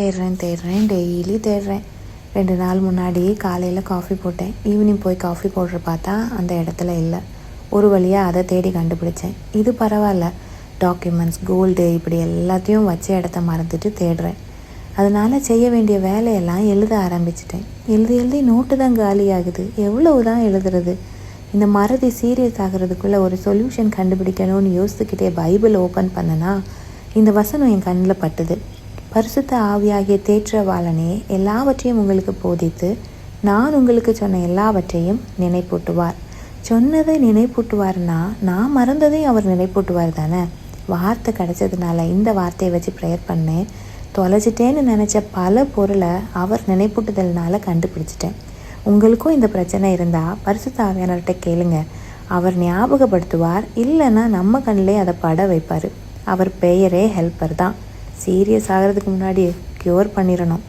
தேடுறேன் டெய்லி தேடுறேன். 2 நாள் முன்னாடி காலையில் காஃபி போட்டேன். ஈவினிங் போய் காஃபி பவுடர் பார்த்தா அந்த இடத்துல இல்லை. ஒரு வழியாக அதை தேடி கண்டுபிடிச்சேன். இது பரவாயில்ல, டாக்குமெண்ட்ஸ், கோல்டு இப்படி எல்லாத்தையும் வச்ச இடத்த மறந்துட்டு தேடுறேன். அதனால் செய்ய வேண்டிய வேலையெல்லாம் எழுத ஆரம்பிச்சிட்டேன். எழுதி நோட்டு தான் காலியாகுது. எவ்வளவு தான் எழுதுறது? இந்த மறதி சீரியஸ் ஆகிறதுக்குள்ளே ஒரு சொல்யூஷன் கண்டுபிடிக்கணும்னு யோசிச்சுக்கிட்டே பைபிள் ஓப்பன் பண்ணனா இந்த வசனம் என் கண்ணில் பட்டுது. பரிசுத்த ஆவியாகிய தேற்றவாளனே எல்லாவற்றையும் உங்களுக்கு போதித்து நான் உங்களுக்கு சொன்ன எல்லாவற்றையும் நினைப்பூட்டுவார். சொன்னதை நினைப்பூட்டுவார்னா நான் மறந்ததையும் அவர் நினைப்பூட்டுவார் தானே. வார்த்தை கிடைச்சதுனால இந்த வார்த்தையை வச்சு ப்ரேயர் பண்ணேன். தொலைச்சிட்டேன்னு நினச்ச பல பொருளை அவர் நினைப்பூட்டுதல்னால கண்டுபிடிச்சிட்டேன். உங்களுக்கும் இந்த பிரச்சனை இருந்தால் பரிசுத்த ஆவியானவர்கிட்ட கேளுங்க. அவர் ஞாபகப்படுத்துவார். இல்லைன்னா நம்ம கண்ணிலே அதை பட வைப்பார். அவர் பெயரே ஹெல்ப்பர் தான். சீரியஸ் ஆகிறதுக்கு முன்னாடி க்யூர் பண்ணிடணும்.